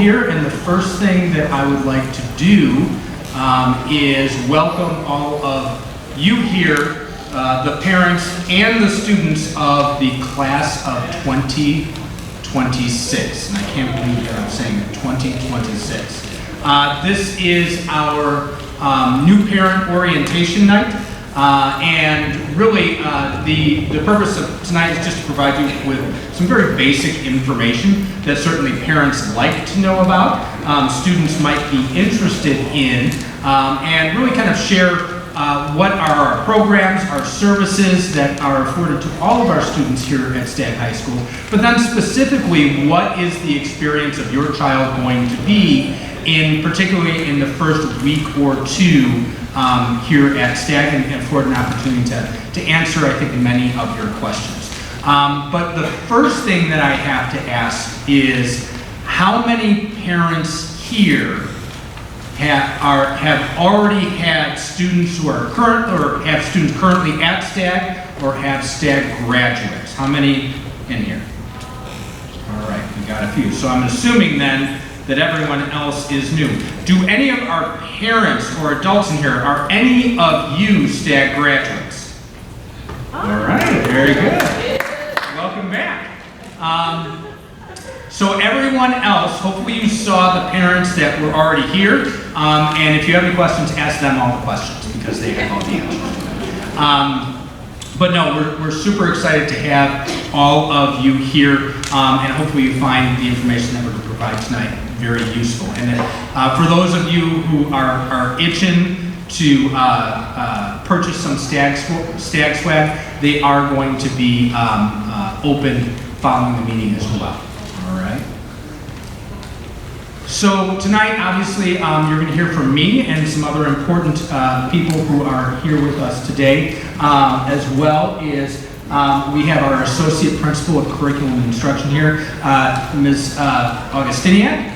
here, and the first thing that I would like to do is welcome all of you here, the parents and the students of the class of 2026. And I can't believe that I'm saying 2026. This is our new parent orientation night. And really, the purpose of tonight is just to provide you with some very basic information that certainly parents like to know about, students might be interested in, and really kind of share what are our programs, our services that are afforded to all of our students here at Stagg High School, but then specifically, what is the experience of your child going to be particularly in the first week or two here at Stagg, and afford an opportunity to answer, I think, many of your questions. But the first thing that I have to ask is, how many parents here have already had students who are current, or have students currently at Stagg, or have Stagg graduates? How many in here? All right, we got a few. So I'm assuming then that everyone else is new. Do any of our parents or adults in here, are any of you Stagg graduates? All right, very good. Welcome back. So everyone else, hopefully you saw the parents that were already here, and if you have any questions, ask them all the questions, because they have all the answers. But no, we're super excited to have all of you here, and hopefully you find the information that we're going to provide tonight very useful. And for those of you who are itching to purchase some Stagg swag, they are going to be open following the meeting as well. All right. So tonight, obviously, you're going to hear from me and some other important people who are here with us today, as well as we have our Associate Principal of Curriculum and Instruction here, Ms. Augustiniak.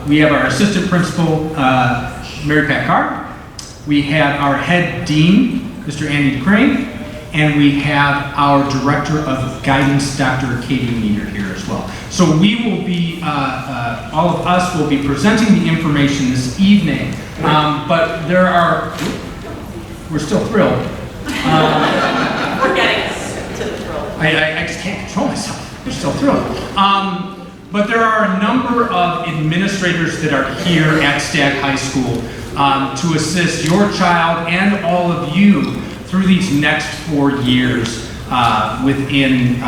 We have our Assistant Principal, Mary Pat Carr. We have our Head Dean, Mr. Andy Crane. And we have our Director of Guidance, Dr. Katie Meader, here as well. So we will be, all of us will be presenting the information this evening, but we're still thrilled. We're getting to the thrill. I just can't control myself. We're still thrilled. But there are a number of administrators that are here at Stagg High School to assist your child and all of you through these next 4 years within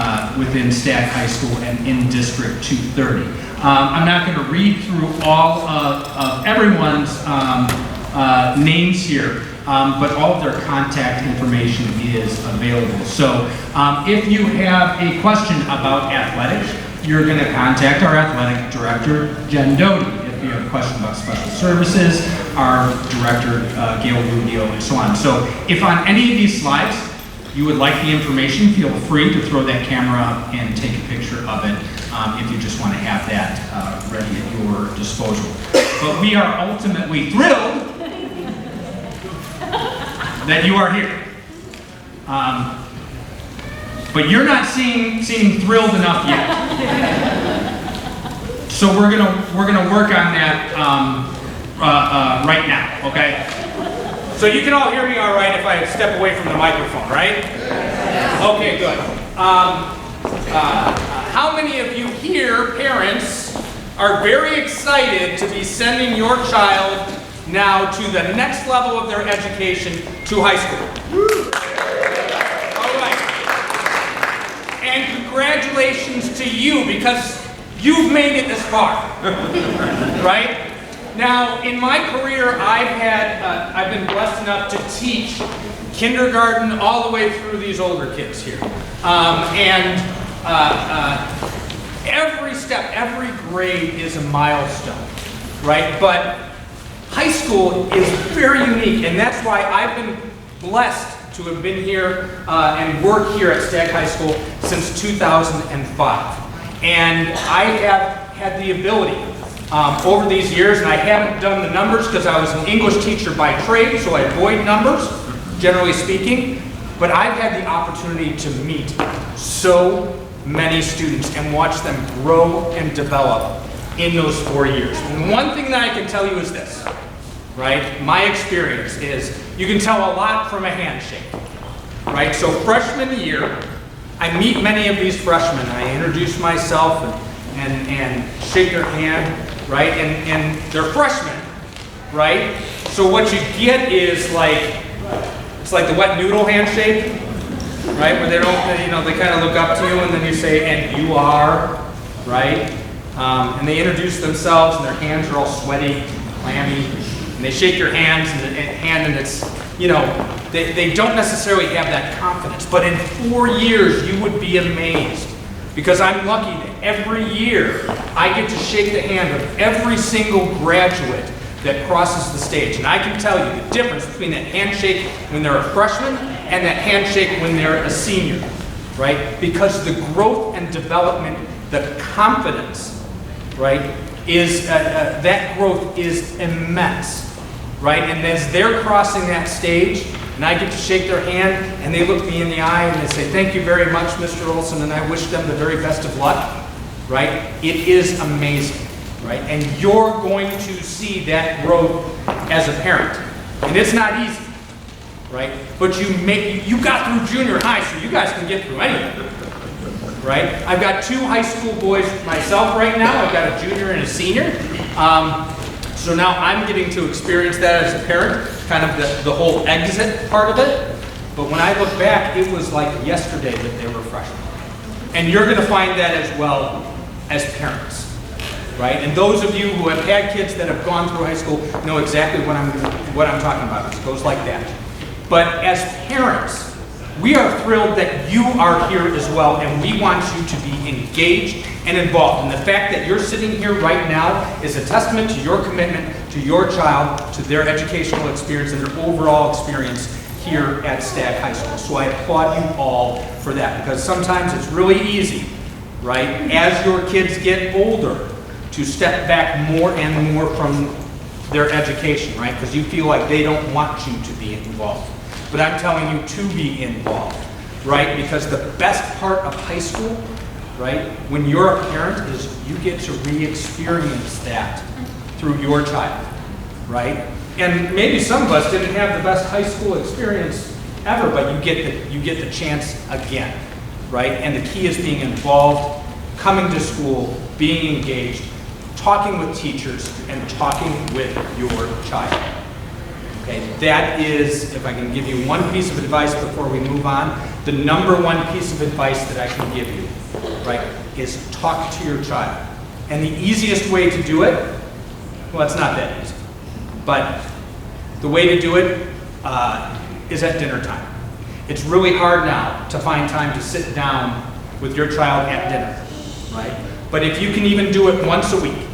Stagg High School and in District 230. I'm not going to read through all of everyone's names here, but all of their contact information is available. So if you have a question about athletics, you're going to contact our athletic director, Jen Doty. If you have a question about special services, our director, Gail Rubio, and so on. So if on any of these slides you would like the information, feel free to throw that camera up and take a picture of it if you just want to have that ready at your disposal. But we are ultimately thrilled that you are here. But you're not seeming thrilled enough yet. So we're gonna work on that right now, okay? So you can all hear me all right if I step away from the microphone, right? Okay, good. How many of you here, parents, are very excited to be sending your child now to the next level of their education, to high school? All right. And congratulations to you, because you've made it this far, right? Now, in my career, I've been blessed enough to teach kindergarten all the way through these older kids here. Every step, every grade is a milestone, right? But high school is very unique, and that's why I've been blessed to have been here and work here at Stagg High School since 2005. And I have had the ability over these years, and I haven't done the numbers because I was an English teacher by trade, so I avoid numbers, generally speaking, but I've had the opportunity to meet so many students and watch them grow and develop in those 4 years. And one thing that I can tell you is this, right? My experience is you can tell a lot from a handshake, right? So freshman year, I meet many of these freshmen. I introduce myself and shake their hand, right? And they're freshmen, right? So what you get is like, it's like the wet noodle handshake, right? Where they don't, you know, they kind of look up to you and then you say, and you are, right? And they introduce themselves and their hands are all sweaty, clammy, and they shake your hands and it's, you know, they don't necessarily have that confidence. But in 4 years, you would be amazed. Because I'm lucky that every year I get to shake the hand of every single graduate that crosses the stage. And I can tell you the difference between that handshake when they're a freshman and that handshake when they're a senior, right? Because the growth and development, the confidence, right, is, that growth is immense, right? And as they're crossing that stage, and I get to shake their hand, and they look me in the eye, and they say, thank you very much, Mr. Olson, and I wish them the very best of luck, right? It is amazing, right? And you're going to see that growth as a parent. And it's not easy, right? But you got through junior high, so you guys can get through anything, right? I've got 2 high school boys myself right now. I've got a junior and a senior. So now I'm getting to experience that as a parent, kind of the whole exit part of it. But when I look back, it was like yesterday that they were freshmen. And you're going to find that as well as parents, right? And those of you who have had kids that have gone through high school know exactly what I'm talking about. It goes like that. But as parents, we are thrilled that you are here as well, and we want you to be engaged and involved. And the fact that you're sitting here right now is a testament to your commitment to your child, to their educational experience and their overall experience here at Stagg High School. So I applaud you all for that, because sometimes it's really easy, right, as your kids get older, to step back more and more from their education, right, because you feel like they don't want you to be involved. But I'm telling you to be involved, right? Because the best part of high school, right, when you're a parent, is you get to re-experience that through your child, right? And maybe some of us didn't have the best high school experience ever, but you get the chance again, right? And the key is being involved, coming to school, being engaged, talking with teachers, and talking with your child. Okay, that is, if I can give you one piece of advice before we move on, the number one piece of advice that I can give you, right, is talk to your child. And the easiest way to do it, well, it's not that easy, but the way to do it is at dinner time. It's really hard now to find time to sit down with your child at dinner, right? But if you can even do it once a week,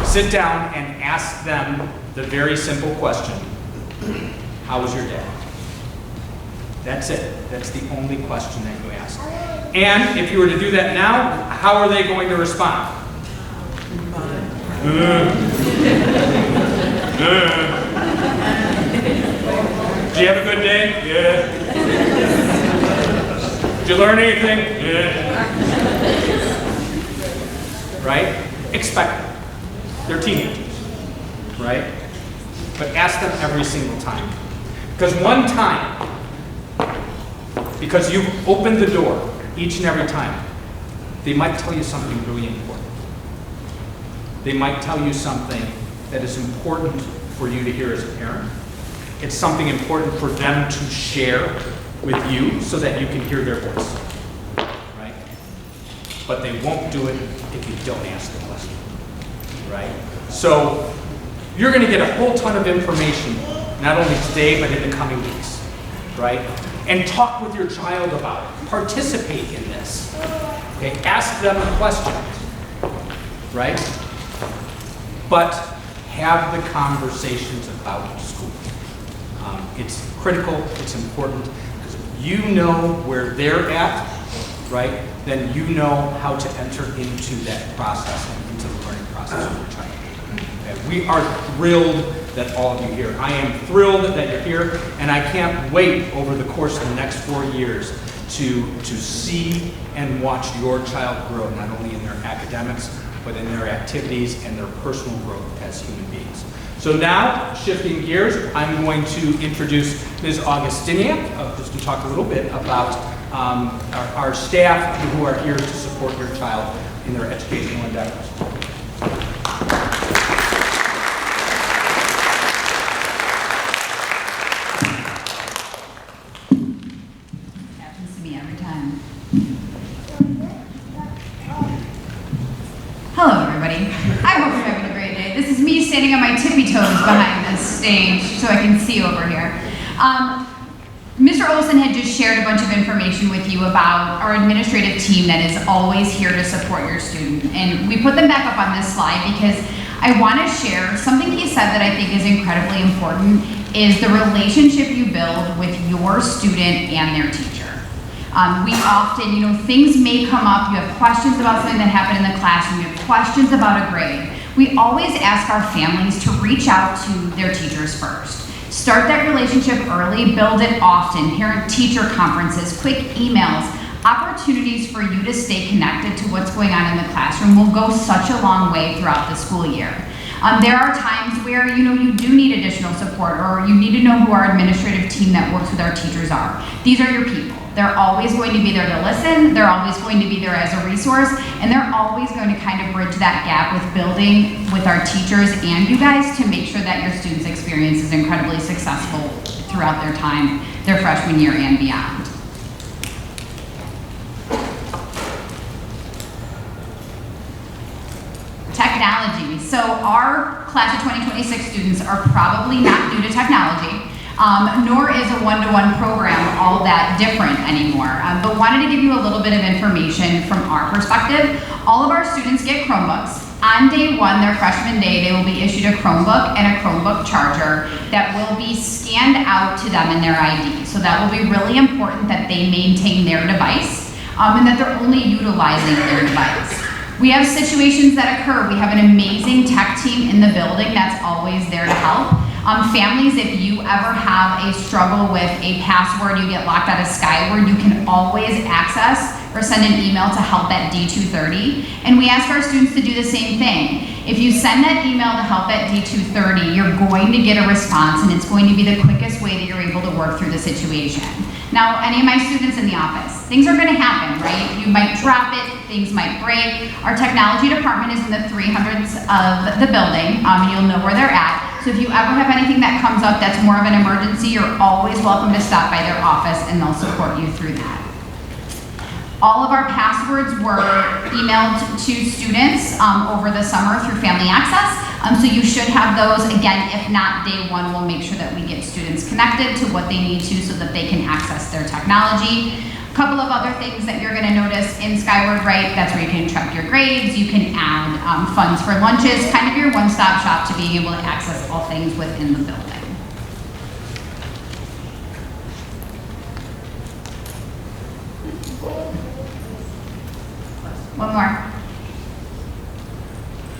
sit down and ask them the very simple question, how was your day? That's it. That's the only question that you ask. And if you were to do that now, how are they going to respond? Did you have a good day? Yeah. Did you learn anything? Yeah. Right? Expect them. They're teenagers, right? But ask them every single time. Because one time, because you've opened the door each and every time, they might tell you something really important. They might tell you something that is important for you to hear as a parent. It's something important for them to share with you so that you can hear their voice, right? But they won't do it if you don't ask the question, right? So you're going to get a whole ton of information, not only today, but in the coming weeks, right? And talk with your child about it. Participate in this. Okay? Ask them questions, right? But have the conversations about school. It's critical, it's important, because if you know where they're at, right, then you know how to enter into that process, into the learning process of your child. Okay? We are thrilled that all of you are here. I am thrilled that you're here, and I can't wait over the course of the next 4 years to see and watch your child grow, not only in their academics, but in their activities and their personal growth as human beings. So now, shifting gears, I'm going to introduce Ms. Augustiniak, just to talk a little bit about our staff who are here to support your child in their educational endeavors. Happens to me every time. Hello, everybody. I hope you're having a great day. This is me standing on my tippy toes behind this stage so I can see over here. Mr. Olson had just shared a bunch of information with you about our administrative team that is always here to support your student. And we put them back up on this slide because I want to share something he said that I think is incredibly important is the relationship you build with your student and their teacher. We often, things may come up, you have questions about something that happened in the classroom, you have questions about a grade. We always ask our families to reach out to their teachers first. Start that relationship early, build it often. Parent-teacher conferences, quick emails, opportunities for you to stay connected to what's going on in the classroom will go such a long way throughout the school year. There are times where you do need additional support, or you need to know who our administrative team that works with our teachers are. These are your people. They're always going to be there to listen, they're always going to be there as a resource, and they're always going to kind of bridge that gap with building with our teachers and you guys to make sure that your students' experience is incredibly successful throughout their time, their freshman year and beyond. Technology. So our class of 2026 students are probably not new to technology. Nor is a one-to-one program all that different anymore. But wanted to give you a little bit of information from our perspective. All of our students get Chromebooks. On day one, their freshman day, they will be issued a Chromebook and a Chromebook charger that will be scanned out to them in their ID. So that will be really important that they maintain their device and that they're only utilizing their device. We have situations that occur. We have an amazing tech team in the building that's always there to help. Families, if you ever have a struggle with a password, you get locked out of Skyward, you can always access or send an email to help@D230. And we ask our students to do the same thing. If you send that email to help@D230, you're going to get a response, and it's going to be the quickest way that you're able to work through the situation. Now, any of my students in the office, things are going to happen, right? You might drop it, things might break. Our technology department is in the 300s of the building, and you'll know where they're at. So if you ever have anything that comes up that's more of an emergency, you're always welcome to stop by their office and they'll support you through that. All of our passwords were emailed to students over the summer through Family Access. So you should have those. Again, if not day one, we'll make sure that we get students connected to what they need to so that they can access their technology. A couple of other things that you're gonna notice in Skyward, right? That's where you can check your grades, you can add funds for lunches, kind of your one-stop shop to being able to access all things within the building. One more.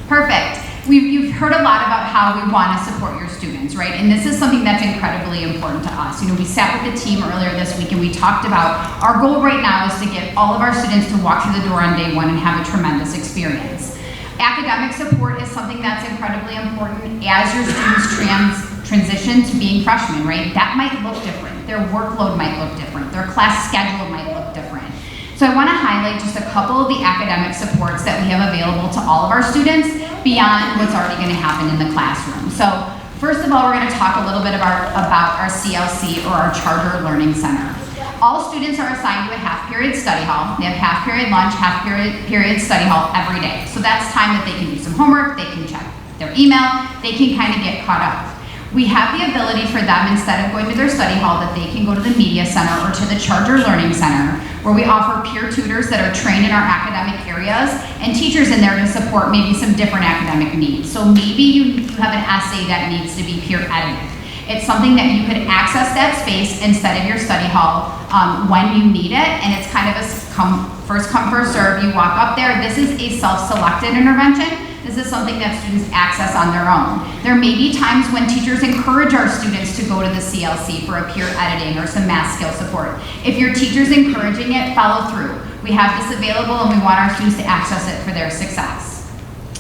Perfect. You've heard a lot about how we want to support your students, right? And this is something that's incredibly important to us. We sat with the team earlier this week and we talked about our goal right now is to get all of our students to walk through the door on day one and have a tremendous experience. Academic support is something that's incredibly important as your students transition to being freshmen, right? That might look different. Their workload might look different. Their class schedule might look different. So I want to highlight just a couple of the academic supports that we have available to all of our students beyond what's already going to happen in the classroom. So first of all, we're going to talk a little bit about our CLC, or our Charter Learning Center. All students are assigned to a half-period study hall. They have half-period lunch, half-period study hall every day. So that's time that they can do some homework, they can check their email, they can kind of get caught up. We have the ability for them, instead of going to their study hall, that they can go to the Media Center or to the Charter Learning Center, where we offer peer tutors that are trained in our academic areas and teachers in there to support maybe some different academic needs. So maybe you have an essay that needs to be peer edited. It's something that you could access that space instead of your study hall when you need it, and it's kind of a first come, first serve. You walk up there. This is a self-selected intervention. This is something that students access on their own. There may be times when teachers encourage our students to go to the CLC for a peer editing or some math skill support. If your teacher's encouraging it, follow through. We have this available and we want our students to access it for their success.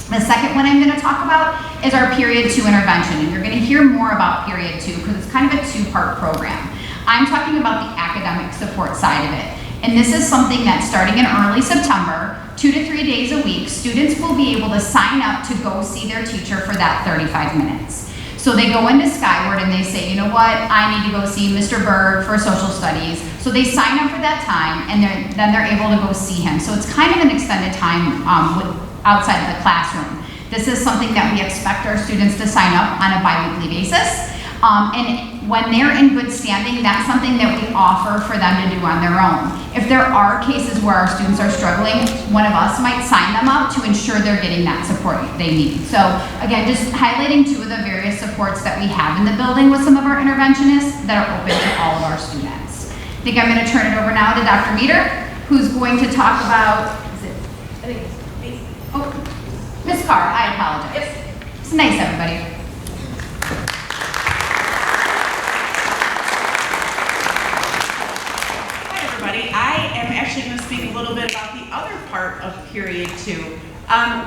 The second one I'm going to talk about is our Period 2 intervention, and you're going to hear more about Period 2 because it's kind of a two-part program. I'm talking about the academic support side of it, and this is something that starting in early September, 2 to 3 days a week, students will be able to sign up to go see their teacher for that 35 minutes. So they go into Skyward and they say, you know what, I need to go see Mr. Berg for social studies. So they sign up for that time and then they're able to go see him. So it's kind of an extended time outside of the classroom. This is something that we expect our students to sign up on a bi-weekly basis. And when they're in good standing, that's something that we offer for them to do on their own. If there are cases where our students are struggling, one of us might sign them up to ensure they're getting that support they need. So again, just highlighting two of the various supports that we have in the building with some of our interventionists that are open to all of our students. I think I'm going to turn it over now to Dr. Meter, who's going to talk about, Ms. Carr, I apologize. It's nice, everybody. I am actually going to speak a little bit about the other part of Period 2.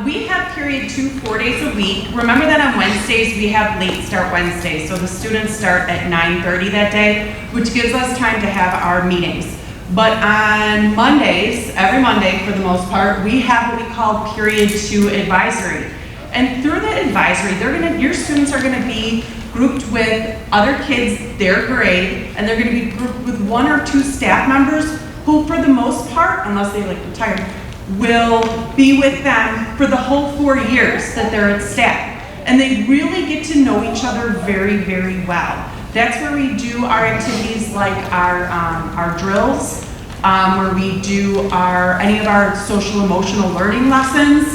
We have Period 2 4 days a week. Remember that on Wednesdays we have late start Wednesdays, so the students start at 9:30 that day, which gives us time to have our meetings. But on Mondays, every Monday for the most part, we have what we call Period 2 advisory. And through the advisory, your students are going to be grouped with other kids their grade, and they're going to be grouped with 1 or 2 staff members who, for the most part, unless they retire, will be with them for the whole 4 years that they're at Stagg. And they really get to know each other very, very well. That's where we do our activities like our drills, where we do any of our social emotional learning lessons,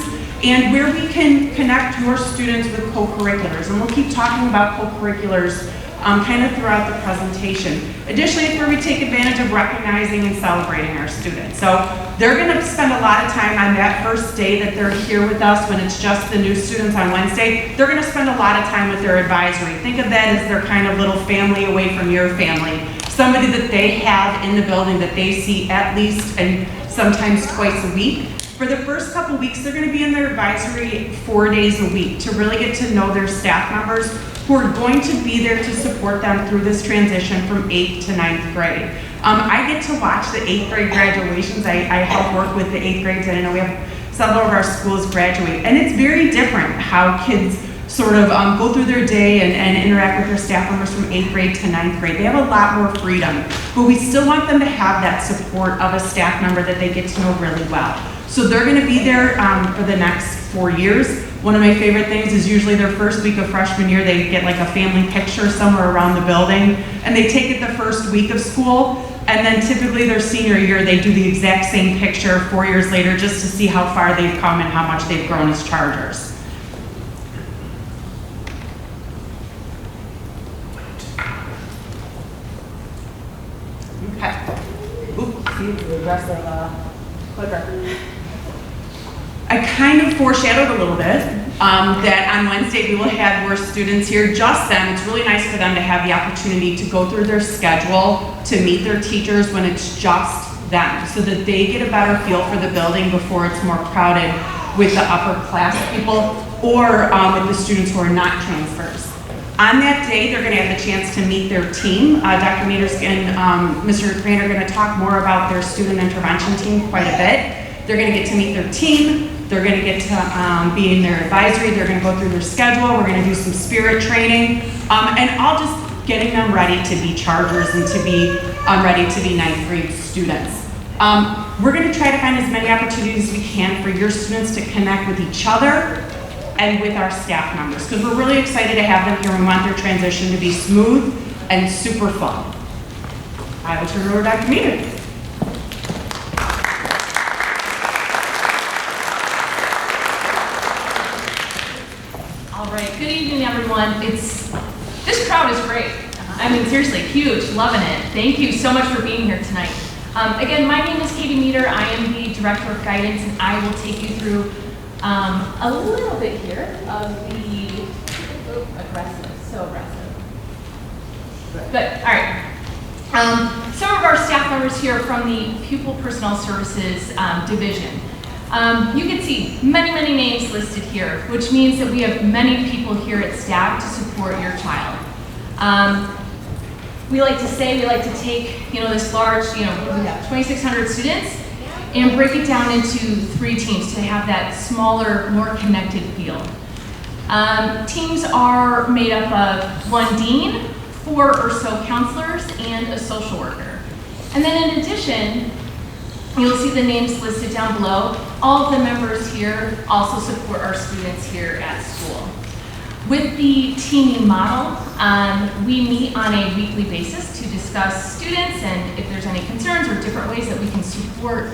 and where we can connect your students with co-curriculars. And we'll keep talking about co-curriculars kind of throughout the presentation. Additionally, it's where we take advantage of recognizing and celebrating our students. So they're going to spend a lot of time on that first day that they're here with us when it's just the new students on Wednesday. They're going to spend a lot of time with their advisory. Think of that as their kind of little family away from your family. Somebody that they have in the building that they see at least and sometimes twice a week. For the first couple weeks, they're going to be in their advisory 4 days a week to really get to know their staff members who are going to be there to support them through this transition from 8th to 9th grade. I get to watch the 8th grade graduations. I help work with the 8th grades, and I know we have several of our schools graduate. And it's very different how kids sort of go through their day and interact with their staff members from 8th grade to 9th grade. They have a lot more freedom, but we still want them to have that support of a staff member that they get to know really well. So they're going to be there for the next 4 years. One of my favorite things is usually their first week of freshman year, they get like a family picture somewhere around the building, and they take it the first week of school, and then typically their senior year, they do the exact same picture 4 years later just to see how far they've come and how much they've grown as Chargers. Okay. Oops, see the rest of the clicker. I kind of foreshadowed a little bit that on Wednesday we will have your students here, just them. It's really nice for them to have the opportunity to go through their schedule, to meet their teachers when it's just them, so that they get a better feel for the building before it's more crowded with the upper class people or with the students who are not transfers. On that day, they're going to have the chance to meet their team. Dr. Meters and Mr. Crane are going to talk more about their student intervention team quite a bit. They're going to get to meet their team. They're going to get to be in their advisory. They're going to go through their schedule. We're going to do some spirit training, and all just getting them ready to be Chargers and to be ready to be 9th grade students. We're going to try to find as many opportunities as we can for your students to connect with each other and with our staff members, because we're really excited to have them here. We want their transition to be smooth and super fun. I will turn it over to Dr. Meter. All right, good evening, everyone. This crowd is great. I mean, seriously, huge, loving it. Thank you so much for being here tonight. Again, my name is Katie Meter. I am the Director of Guidance, and I will take you through a little bit here of the so aggressive. Good, all right. Some of our staff members here from the Pupil Personnel Services Division. You can see many, many names listed here, which means that we have many people here at Stagg to support your child. We like to take, this large, we have 2,600 students, and break it down into 3 teams to have that smaller, more connected feel. Teams are made up of 1 dean, 4 or so counselors, and a social worker. And then in addition, you'll see the names listed down below. All of the members here also support our students here at school. With the teaming model, we meet on a weekly basis to discuss students and if there's any concerns or different ways that we can support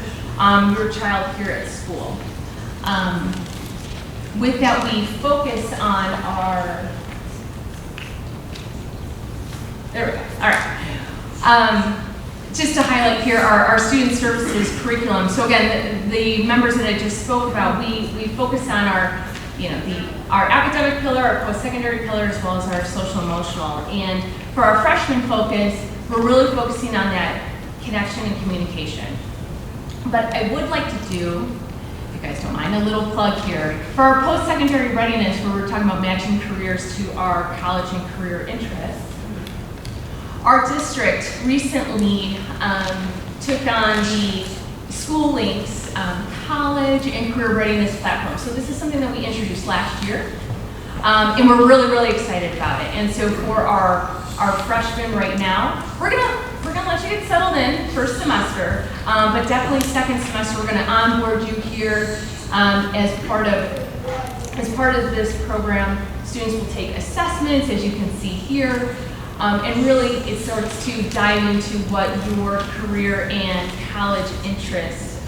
your child here at school. With that, we focus on our, there we go, all right. Just to highlight here our student services curriculum. So again, the members that I just spoke about, we focus on our, our academic pillar, our post-secondary pillar, as well as our social emotional. And for our freshman focus, we're really focusing on that connection and communication. But I would like to do, if you guys don't mind, a little plug here. For our post-secondary readiness, where we're talking about matching careers to our college and career interests, our district recently took on the School Links College and Career Readiness Platform. So this is something that we introduced last year, and we're really, really excited about it. And so for our freshmen right now, we're gonna let you get settled in first semester, but definitely second semester we're gonna onboard you here as part of this program. Students will take assessments, as you can see here. And really, it starts to dive into what your career and college interests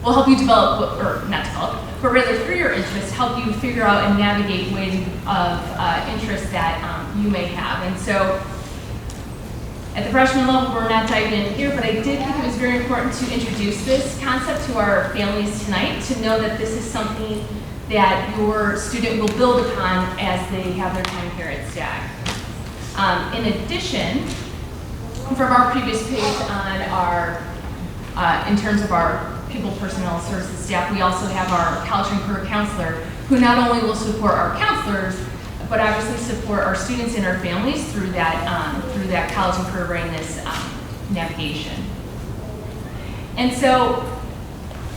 will help you develop, or not develop, but rather through your interests, help you figure out and navigate ways of interests that you may have. And so, at the freshman level, we're not diving in here, but I did think it was very important to introduce this concept to our families tonight, to know that this is something that your student will build upon as they have their time here at Stagg. In addition, from our previous page on our, in terms of our people personnel services staff, we also have our college and career counselor, who not only will support our counselors, but obviously support our students and our families through that college and career readiness navigation. And so,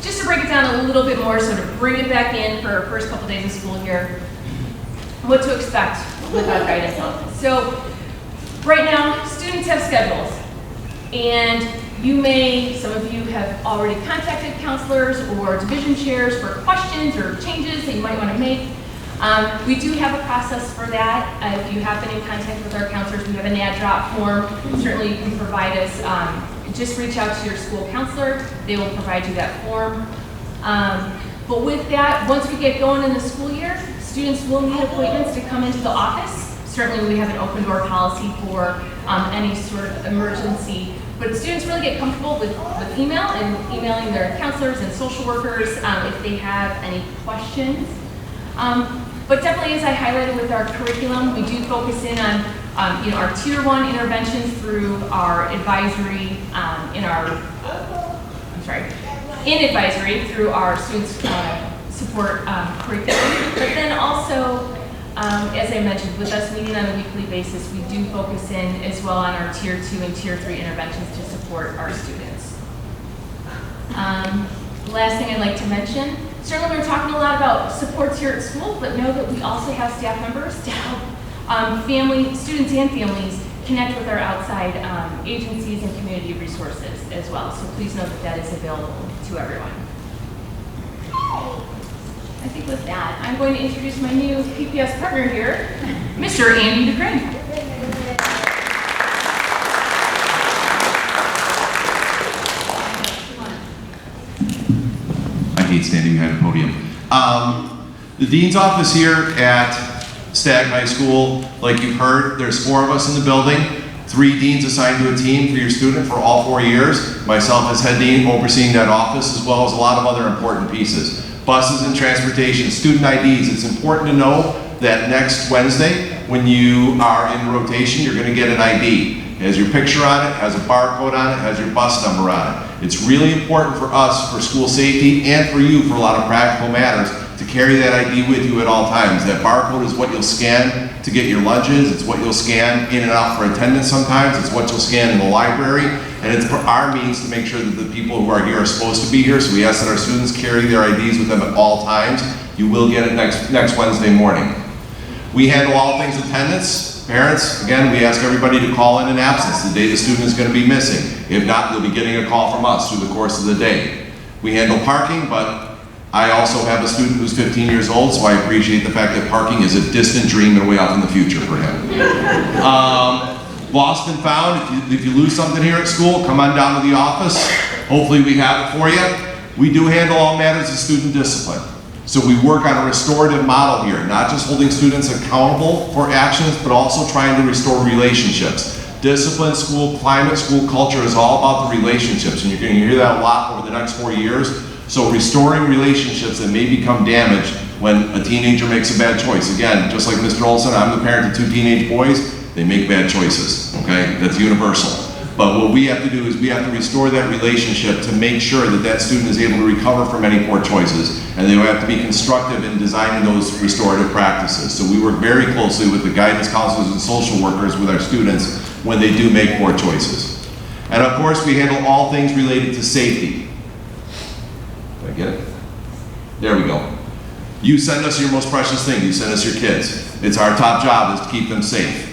just to break it down a little bit more, so to bring it back in for our first couple days of school here, what to expect with our guidance office. So right now, students have schedules, and some of you have already contacted counselors or division chairs for questions or changes that you might want to make. We do have a process for that. If you have been in contact with our counselors, we have an ad drop form. Certainly you can provide us, just reach out to your school counselor. They will provide you that form. But with that, once we get going in the school year, students will need appointments to come into the office. Certainly we have an open door policy for any sort of emergency. But students really get comfortable with email and emailing their counselors and social workers if they have any questions. But definitely, as I highlighted with our curriculum, we do focus in on our Tier 1 interventions through our advisory, in advisory through our students support curriculum. But then also, as I mentioned, with us meeting on a weekly basis, we do focus in as well on our Tier 2 and Tier 3 interventions to support our students. Last thing I'd like to mention, certainly we're talking a lot about supports here at school, but know that we also have staff members to help students and families connect with our outside agencies and community resources as well. So please know that that is available to everyone. I think with that, I'm going to introduce my new PPS partner here, Mr. Andy DeCrane. I hate standing behind a podium. The Dean's office here at Stagg High School, like you've heard, there's 4 of us in the building, 3 deans assigned to a team for your student for all 4 years. Myself as head dean overseeing that office, as well as a lot of other important pieces. Buses and transportation, student IDs. It's important to know that next Wednesday, when you are in rotation, you're going to get an ID. It has your picture on it, has a barcode on it, has your bus number on it. It's really important for us, for school safety, and for you, for a lot of practical matters, to carry that ID with you at all times. That barcode is what you'll scan to get your lunches, it's what you'll scan in and out for attendance sometimes, it's what you'll scan in the library, and it's for our means to make sure that the people who are here are supposed to be here, so we ask that our students carry their IDs with them at all times. You will get it next Wednesday morning. We handle all things attendance. Parents, again, we ask everybody to call in an absence the day the student is going to be missing. If not, you'll be getting a call from us through the course of the day. We handle parking, but I also have a student who's 15 years old, so I appreciate the fact that parking is a distant dream and way off in the future for him. Lost and found, if you lose something here at school, come on down to the office. Hopefully we have it for you. We do handle all matters of student discipline. So we work on a restorative model here, not just holding students accountable for actions, but also trying to restore relationships. Discipline, school climate, school culture is all about the relationships, and you're going to hear that a lot over the next 4 years. So restoring relationships that may become damaged when a teenager makes a bad choice. Again, just like Mr. Olson, I'm the parent of 2 teenage boys, they make bad choices, okay? That's universal. But what we have to do is we have to restore that relationship to make sure that that student is able to recover from any poor choices. And they have to be constructive in designing those restorative practices. So we work very closely with the guidance counselors and social workers with our students when they do make poor choices. And of course, we handle all things related to safety. Did I get it? There we go. You send us your most precious thing. You send us your kids. It's our top job is to keep them safe.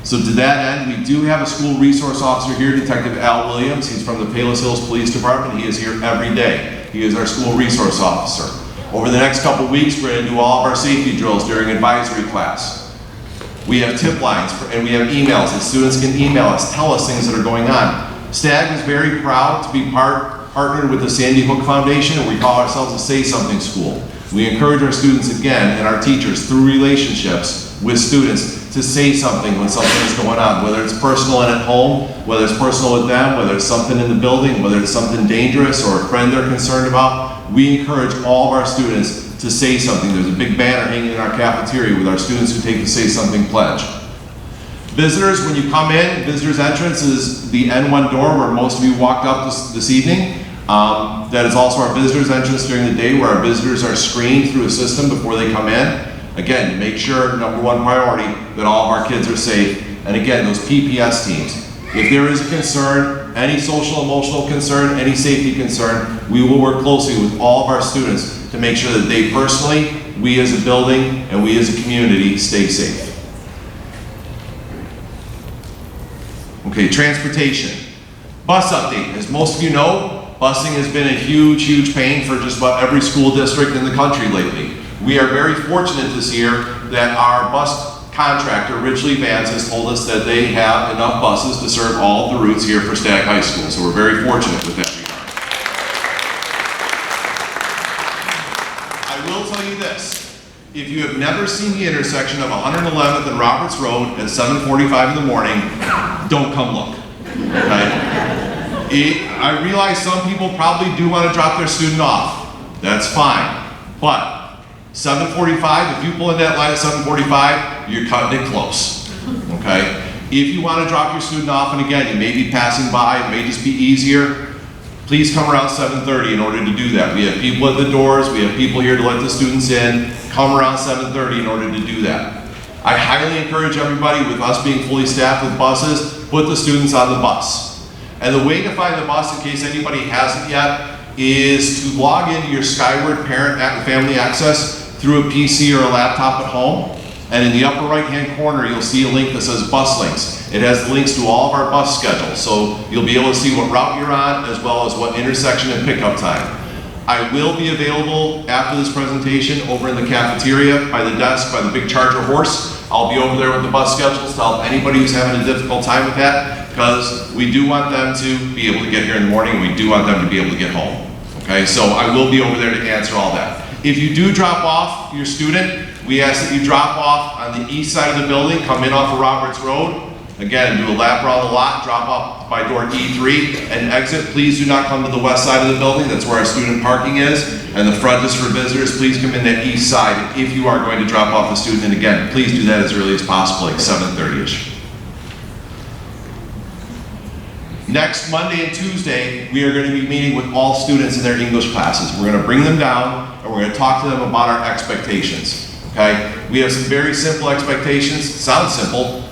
So to that end, we do have a school resource officer here, Detective Al Williams. He's from the Palos Hills Police Department. He is here every day. He is our school resource officer. Over the next couple weeks, we're going to do all of our safety drills during advisory class. We have tip lines and we have emails that students can email us, tell us things that are going on. Stagg is very proud to be partnered with the Sandy Hook Foundation, and we call ourselves a Say Something School. We encourage our students again and our teachers through relationships with students to say something when something is going on, whether it's personal and at home, whether it's personal with them, whether it's something in the building, whether it's something dangerous or a friend they're concerned about. We encourage all of our students to say something. There's a big banner hanging in our cafeteria with our students who take the Say Something pledge. Visitors, when you come in, visitors entrance is the N1 door where most of you walked up this evening. That is also our visitors entrance during the day where our visitors are screened through a system before they come in. Again, make sure, number one priority, that all of our kids are safe. And again, those PPS teams. If there is a concern, any social, emotional concern, any safety concern, we will work closely with all of our students to make sure that they personally, we as a building, and we as a community stay safe. Okay, transportation. Bus update. As most of you know, busing has been a huge, huge pain for just about every school district in the country lately. We are very fortunate this year that our bus contractor, Ridgely Vans, has told us that they have enough buses to serve all of the routes here for Stagg High School. So we're very fortunate with that regard. I will tell you this. If you have never seen the intersection of 111th and Roberts Road at 7:45 in the morning, don't come look. Okay? I realize some people probably do want to drop their student off. That's fine. But 7:45, if you pull in that line at 7:45, you're cutting it close, okay? If you want to drop your student off, and again, you may be passing by, it may just be easier, please come around 7:30 in order to do that. We have people at the doors, we have people here to let the students in. Come around 7:30 in order to do that. I highly encourage everybody, with us being fully staffed with buses, put the students on the bus. And the way to find the bus, in case anybody hasn't yet, is to log into your Skyward Parent and Family Access through a PC or a laptop at home, and in the upper right-hand corner, you'll see a link that says Bus Links. It has links to all of our bus schedules, so you'll be able to see what route you're on, as well as what intersection and pickup time. I will be available after this presentation over in the cafeteria, by the desk, by the big charger horse. I'll be over there with the bus schedules to help anybody who's having a difficult time with that, because we do want them to be able to get here in the morning, and we do want them to be able to get home. Okay, so I will be over there to answer all that. If you do drop off your student, we ask that you drop off on the east side of the building, come in off of Roberts Road. Again, do a lap around the lot, drop off by door E3 and exit. Please do not come to the west side of the building. That's where our student parking is. And the front is for visitors. Please come in that east side if you are going to drop off a student. And again, please do that as early as possible, like 7:30-ish. Next Monday and Tuesday, we are going to be meeting with all students in their English classes. We're going to bring them down and we're going to talk to them about our expectations. Okay? We have some very simple expectations. It sounds simple,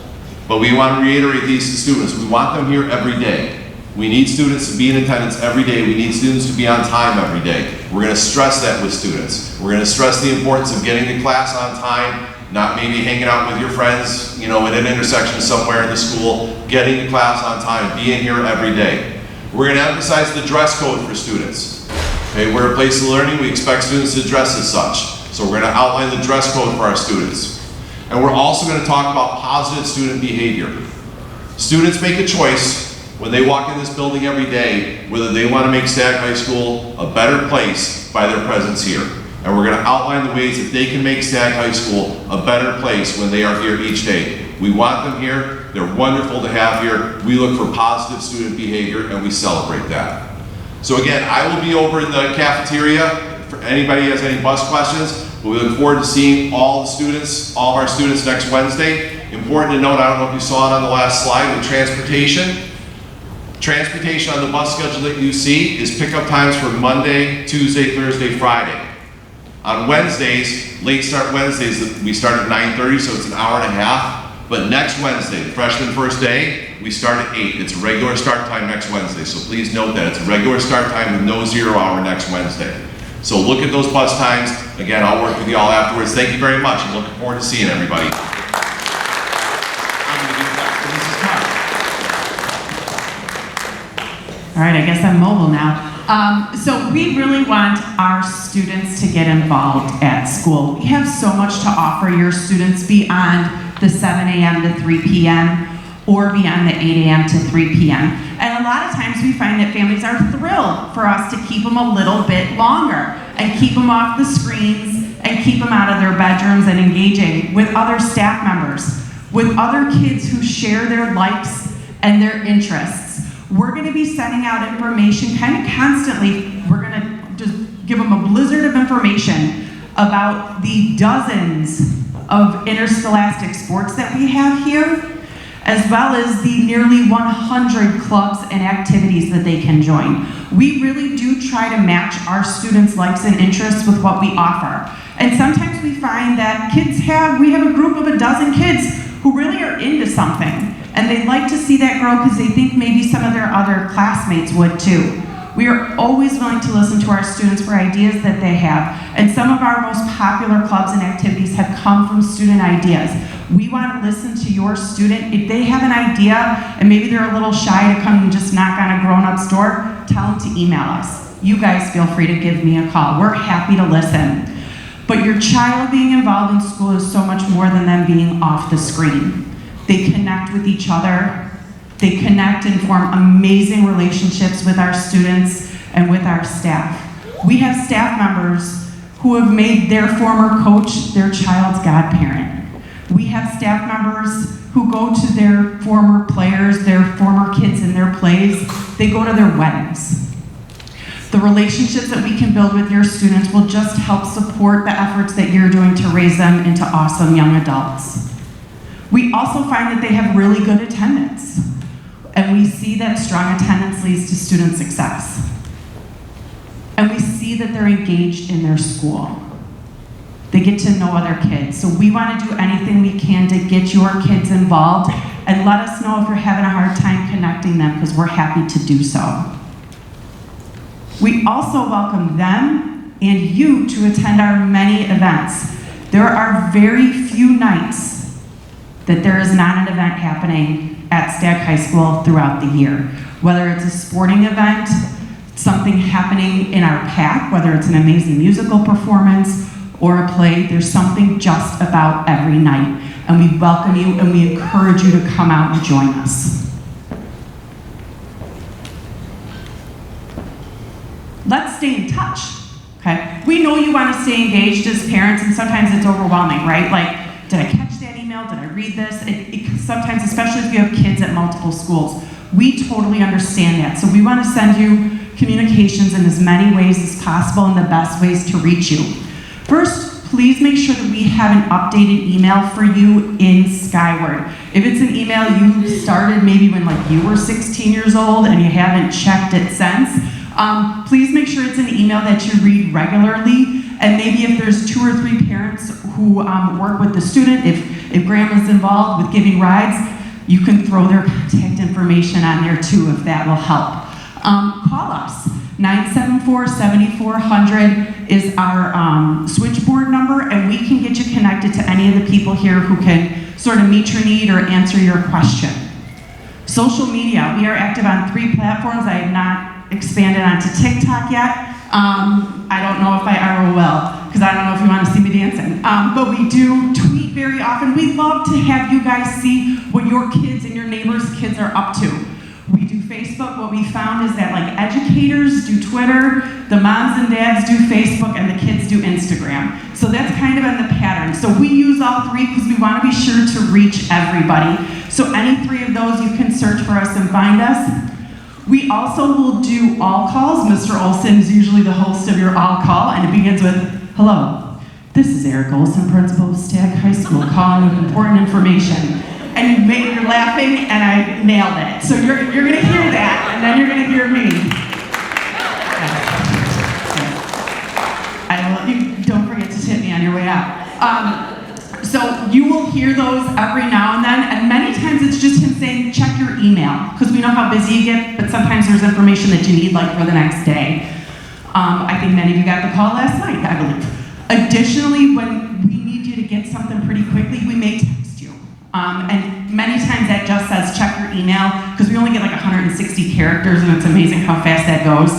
but we want to reiterate these to students. We want them here every day. We need students to be in attendance every day. We need students to be on time every day. We're going to stress that with students. We're going to stress the importance of getting to class on time, not maybe hanging out with your friends, you know, at an intersection somewhere in the school, getting to class on time, being here every day. We're going to emphasize the dress code for students. Okay, we're a place of learning. We expect students to dress as such. So we're going to outline the dress code for our students. And we're also going to talk about positive student behavior. Students make a choice when they walk in this building every day, whether they want to make Stagg High School a better place by their presence here. And we're going to outline the ways that they can make Stagg High School a better place when they are here each day. We want them here. They're wonderful to have here. We look for positive student behavior and we celebrate that. So again, I will be over in the cafeteria for anybody who has any bus questions. We look forward to seeing all the students, all of our students next Wednesday. Important to note, I don't know if you saw it on the last slide with transportation. Transportation on the bus schedule that you see is pickup times for Monday, Tuesday, Thursday, Friday. On Wednesdays, late start Wednesdays, we start at 9:30, so it's an hour and a half. But next Wednesday, the freshman first day, we start at 8. It's a regular start time next Wednesday, so please note that. It's a regular start time with no 0 hour next Wednesday. So look at those bus times. Again, I'll work with you all afterwards. Thank you very much. I'm looking forward to seeing everybody. All right, I guess I'm mobile now. So we really want our students to get involved at school. We have so much to offer your students beyond the 7 a.m. to 3 p.m. or beyond the 8 a.m. to 3 p.m. And a lot of times we find that families are thrilled for us to keep them a little bit longer and keep them off the screens and keep them out of their bedrooms and engaging with other staff members, with other kids who share their likes and their interests. We're going to be sending out information kind of constantly. We're going to just give them a blizzard of information about the dozens of interscholastic sports that we have here, as well as the nearly 100 clubs and activities that they can join. We really do try to match our students' likes and interests with what we offer. And sometimes we find that we have a group of a dozen kids who really are into something. And they'd like to see that grow because they think maybe some of their other classmates would too. We are always willing to listen to our students for ideas that they have. And some of our most popular clubs and activities have come from student ideas. We want to listen to your student. If they have an idea and maybe they're a little shy to come and just knock on a grown-up's door, tell them to email us. You guys feel free to give me a call. We're happy to listen. But your child being involved in school is so much more than them being off the screen. They connect with each other. They connect and form amazing relationships with our students and with our staff. We have staff members who have made their former coach their child's godparent. We have staff members who go to their former players, their former kids in their plays. They go to their weddings. The relationships that we can build with your students will just help support the efforts that you're doing to raise them into awesome young adults. We also find that they have really good attendance, and we see that strong attendance leads to student success. And we see that they're engaged in their school. They get to know other kids. So we want to do anything we can to get your kids involved, and let us know if you're having a hard time connecting them, because we're happy to do so. We also welcome them and you to attend our many events. There are very few nights that there is not an event happening at Stagg High School throughout the year. Whether it's a sporting event, something happening in our PAC, whether it's an amazing musical performance or a play, there's something just about every night. And we welcome you and we encourage you to come out and join us. Let's stay in touch, okay? We know you want to stay engaged as parents, and sometimes it's overwhelming, right? Like, did I catch that email? Did I read this? Sometimes, especially if you have kids at multiple schools, we totally understand that. So we want to send you communications in as many ways as possible and the best ways to reach you. First, please make sure that we have an updated email for you in Skyward. If it's an email you started maybe when like you were 16 years old and you haven't checked it since, please make sure it's an email that you read regularly. And maybe if there's 2 or 3 parents who work with the student, if grandma's involved with giving rides, you can throw their contact information on there too if that will help. Call us. 974-7400 is our switchboard number, and we can get you connected to any of the people here who can sort of meet your need or answer your question. Social media, we are active on 3 platforms. I have not expanded onto TikTok yet. I don't know if I ever will, because I don't know if you want to see me dancing. But we do tweet very often. We love to have you guys see what your kids and your neighbors' kids are up to. We do Facebook. What we found is that like educators do Twitter, the moms and dads do Facebook, and the kids do Instagram. So that's kind of been the pattern. So we use all 3 because we want to be sure to reach everybody. So any 3 of those, you can search for us and find us. We also will do all calls. Mr. Olson is usually the host of your all call, and it begins with, hello, this is Eric Olson, principal of Stagg High School, calling with important information. And you're laughing, and I nailed it. So you're going to hear that, and then you're going to hear me. Don't forget to tip me on your way out. So you will hear those every now and then, and many times it's just him saying, check your email, because we know how busy you get, but sometimes there's information that you need like for the next day. I think many of you got the call last night, I believe. Additionally, when we need you to get something pretty quickly, we may text you. And many times that just says check your email, because we only get like 160 characters, and it's amazing how fast that goes.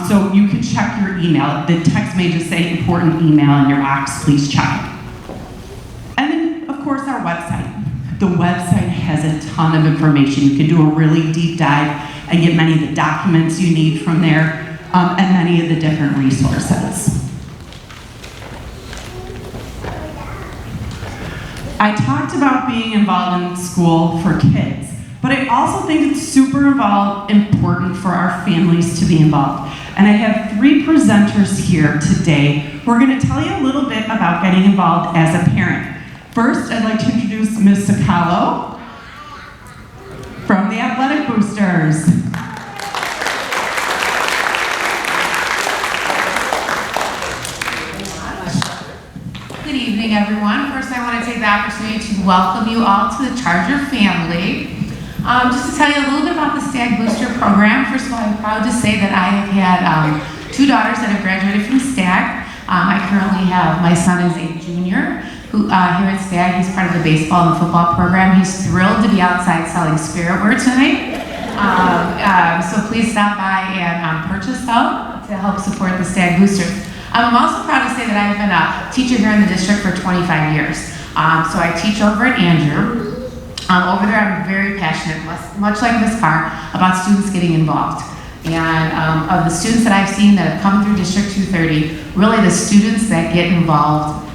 So you can check your email. The text may just say important email in your box, please check. And then, of course, our website. The website has a ton of information. You can do a really deep dive and get many of the documents you need from there, and many of the different resources. I talked about being involved in school for kids, but I also think it's super important for our families to be involved. And I have 3 presenters here today who are going to tell you a little bit about getting involved as a parent. First, I'd like to introduce Ms. Sakalo from the Athletic Boosters. Good evening, everyone. First, I want to take the opportunity to welcome you all to the Charger family. Just to tell you a little bit about the Stagg Booster program. First of all, I'm proud to say that I have had 2 daughters that have graduated from Stagg. I currently have, my son is a junior who here at Stagg. He's part of the baseball and the football program. He's thrilled to be outside selling spiritware tonight. So please stop by and purchase some to help support the Stagg Boosters. I'm also proud to say that I've been a teacher here in the district for 25 years. So I teach over at Andrew. Over there, I'm very passionate, much like Ms. Carr, about students getting involved. And of the students that I've seen that have come through District 230, really the students that get involved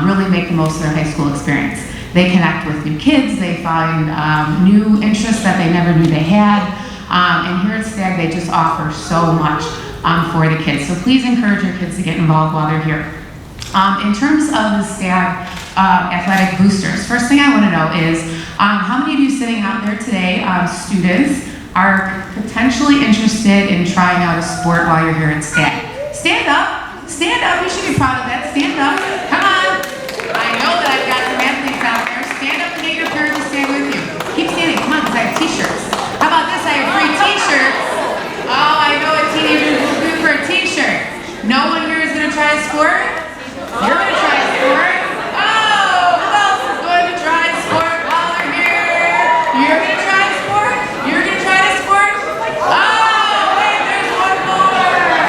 really make the most of their high school experience. They connect with new kids, they find new interests that they never knew they had. And here at Stagg, they just offer so much for the kids. So please encourage your kids to get involved while they're here. In terms of the Stagg Athletic Boosters, first thing I want to know is how many of you sitting out there today, students, are potentially interested in trying out a sport while you're here at Stagg? Stand up, you should be proud of that, stand up, come on. I know that I've got some athletes out there. Stand up and get your parents to stand with you. Keep standing, come on, because I have t-shirts. How about this, I have free t-shirts. Oh, I know what teenagers will do for a t-shirt. No one here is going to try a sport? You're going to try a sport? Oh, who else is going to try a sport while they're here? You're going to try a sport? You're going to try a sport? Oh, wait, there's one more.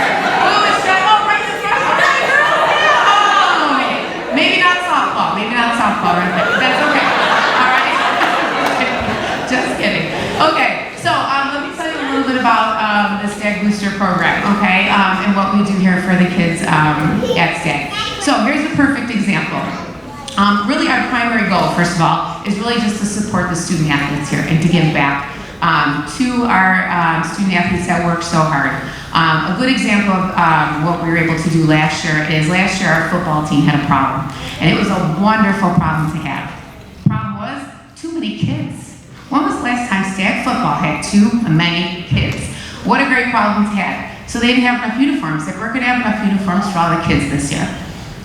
Who is trying? Oh, right in front. Okay, girl. Oh, maybe not softball. Maybe not softball right there. That's okay. All right. Just kidding. Okay, so let me tell you a little bit about the Stagg Booster program, okay, and what we do here for the kids at Stagg. So here's a perfect example. Really our primary goal, first of all, is really just to support the student athletes here and to give back. to our student athletes that work so hard. A good example of what we were able to do last year is our football team had a problem, and it was a wonderful problem to have. The problem was too many kids. When was the last time Stagg football had too many kids? What a great problem to have. So they didn't have enough uniforms. They weren't going to have enough uniforms for all the kids this year.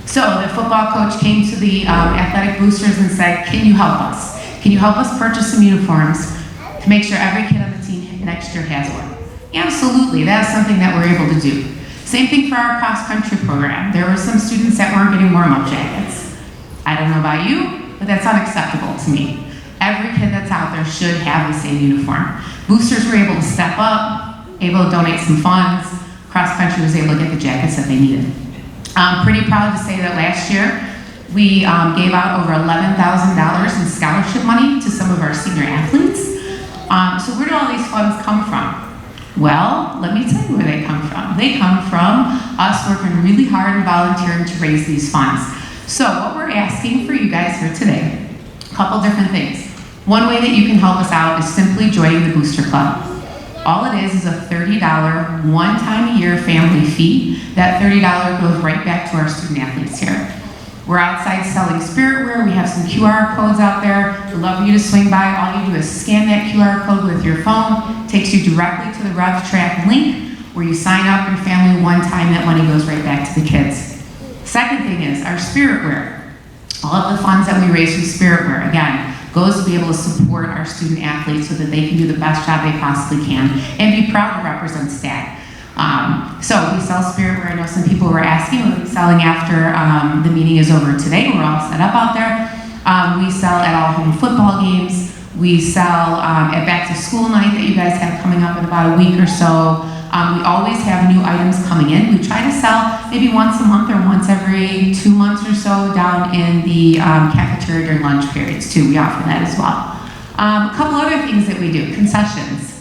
So the football coach came to the athletic boosters and said, can you help us? Can you help us purchase some uniforms to make sure every kid on the team next year has one? Absolutely, that's something that we're able to do. Same thing for our cross-country program. There were some students that weren't getting warm-up jackets. I don't know about you, but that's unacceptable to me. Every kid that's out there should have the same uniform. Boosters were able to step up, able to donate some funds. Cross-country was able to get the jackets that they needed. I'm pretty proud to say that last year, we gave out over $11,000 in scholarship money to some of our senior athletes. So where do all these funds come from? Well, let me tell you where they come from. They come from us working really hard and volunteering to raise these funds. So what we're asking for you guys here today, a couple different things. One way that you can help us out is simply joining the Booster Club. All it is a $30 one-time-a-year family fee. That $30 goes right back to our student athletes here. We're outside selling spiritware. We have some QR codes out there. We'd love for you to swing by. All you do is scan that QR code with your phone. It takes you directly to the RevTrack link where you sign up your family one time. That money goes right back to the kids. Second thing is our spiritware. All of the funds that we raise from spiritware, again, goes to be able to support our student athletes so that they can do the best job they possibly can and be proud to represent Stagg. So we sell spiritware. I know some people were asking, we'll be selling after the meeting is over today. We're all set up out there. We sell at all home football games. We sell at back to school night that you guys have coming up in about a week or so. We always have new items coming in. We try to sell maybe once a month or once every 2 months or so down in the cafeteria during lunch periods too. We offer that as well. A couple other things that we do, concessions.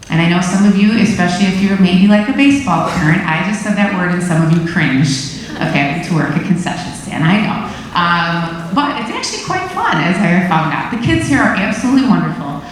And I know some of you, especially if you're maybe like a baseball parent, I just said that word and some of you cringed of having to work a concession stand, I know. But it's actually quite fun, as I found out. The kids here are absolutely wonderful.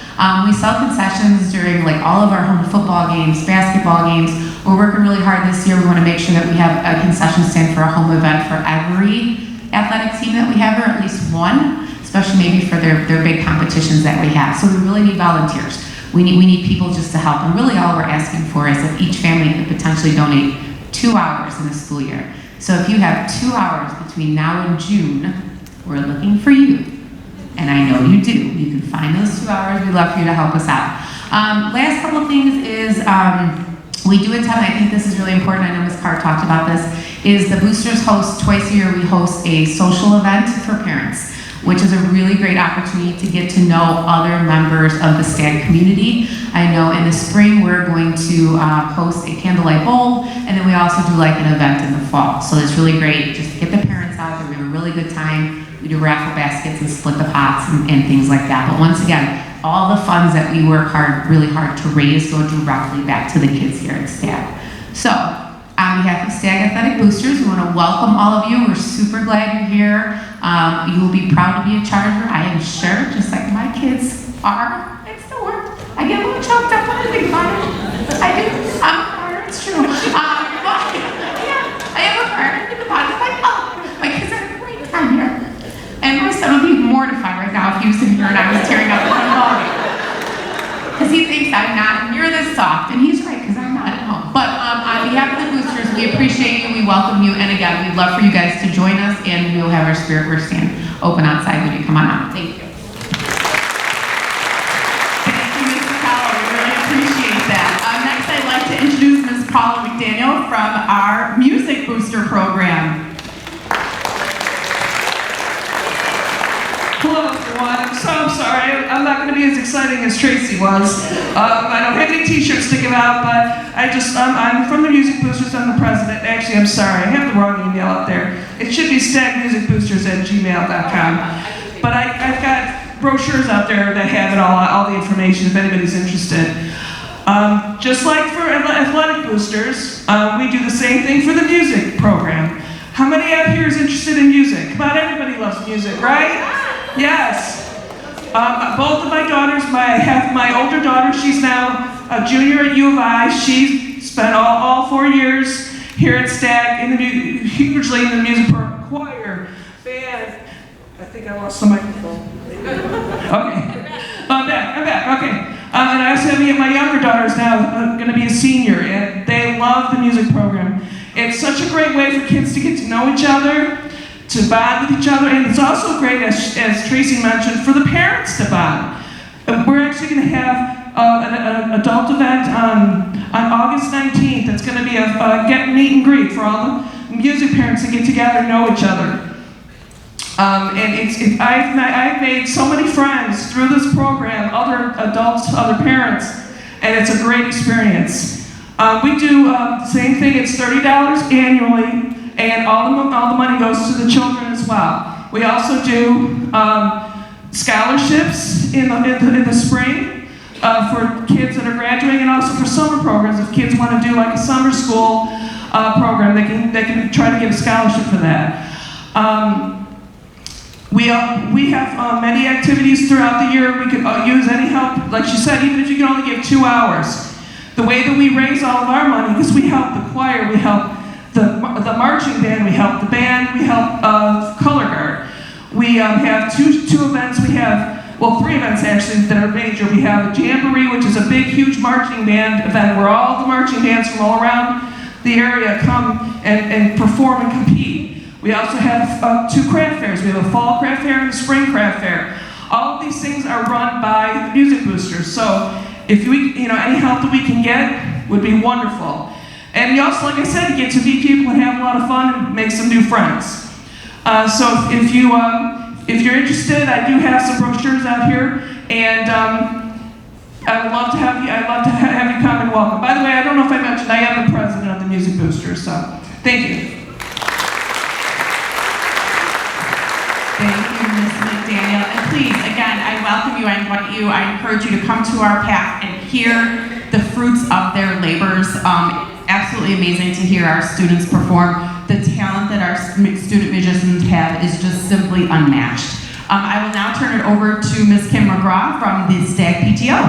We sell concessions during like all of our home football games, basketball games. We're working really hard this year. We want to make sure that we have a concession stand for a home event for every athletic team that we have, or at least one, especially maybe for their big competitions that we have. So we really need volunteers. We need people just to help. And really all we're asking for is that each family could potentially donate 2 hours in a school year. So if you have 2 hours between now and June, we're looking for you. And I know you do. You can find those 2 hours. We'd love for you to help us out. Last couple of things is we do attend, I think this is really important, I know Ms. Carr talked about this, is the boosters host, twice a year we host a social event for parents, which is a really great opportunity to get to know other members of the Stagg community. I know in the spring we're going to host a candlelight bowl, and then we also do like an event in the fall. So it's really great just to get the parents out there. We have a really good time. We do raffle baskets and split the pots and things like that. But once again, all the funds that we work really hard to raise go directly back to the kids here at Stagg. So, on behalf of Stagg Athletic Boosters, we want to welcome all of you. We're super glad you're here. You will be proud to be a Charger, I am sure, just like my kids are. It's the word. I get a little choked up when I think about it. I do. I'm a Charger, it's true. Yeah, I am a Charger. I think about it. It's like, oh, my kids are having a great time here. And my son would be mortified right now if he was sitting here and I was tearing up in front of all of you. Because he thinks I'm not near this soft, and he's right, because I'm not at home. But on behalf of the boosters, we appreciate you, we welcome you, and again, we'd love for you guys to join us, and we'll have our spiritware stand open outside when you come on out. Thank you. Thank you, Mrs. Powell, we really appreciate that. Next, I'd like to introduce Ms. Paula McDaniel from our Music Booster program. Hello everyone, I'm so sorry. I'm not going to be as exciting as Tracy was. I don't have any t-shirts to give out, but I'm from the Music Boosters, I'm the president. Actually, I'm sorry, I have the wrong email up there. It should be staggmusicboosters@gmail.com. But I've got brochures out there that have it all the information if anybody's interested. Just like for athletic boosters, we do the same thing for the music program. How many out here is interested in music? About everybody loves music, right? Yes. Both of my daughters, I have my older daughter, she's now a junior at U of I. She spent all 4 years here at Stagg, hugely in the music program, choir, band. I think I lost the microphone. Okay, I'm back, okay. And I also have my younger daughter's now going to be a senior, and they love the music program. It's such a great way for kids to get to know each other, to bond with each other, and it's also great, as Tracy mentioned, for the parents to bond. We're actually going to have an adult event on August 19th. It's going to be a meet and greet for all the music parents to get together and know each other. And I've made so many friends through this program, other adults, other parents, and it's a great experience. We do the same thing. It's $30 annually, and all the money goes to the children as well. We also do scholarships in the spring for kids that are graduating, and also for summer programs. If kids want to do like a summer school program, they can try to get a scholarship for that. We have many activities throughout the year. We could use any help. Like she said, even if you can only give 2 hours. The way that we raise all of our money, because we help the choir, we help the marching band, we help the band, we help color guard. We have two events. We have, well, 3 events actually that are major. We have a jamboree, which is a big, huge marching band event where all the marching bands from all around the area come and perform and compete. We also have 2 craft fairs. We have a fall craft fair and a spring craft fair. All of these things are run by the Music Boosters. So if any help that we can get would be wonderful. And we also, like I said, get to meet people and have a lot of fun and make some new friends. So if you're interested, I do have some brochures out here, and I would love to have you. I'd love to have you come and welcome. By the way, I don't know if I mentioned I am the president of the Music Boosters. So thank you. Thank you, Ms. McDaniel. And please, again, I welcome you, I invite you, I encourage you to come to our path and hear the fruits of their labors. Absolutely amazing to hear our students perform. The talent that our student musicians have is just simply unmatched. I will now turn it over to Ms. Kim McGraw from the Stagg PTO.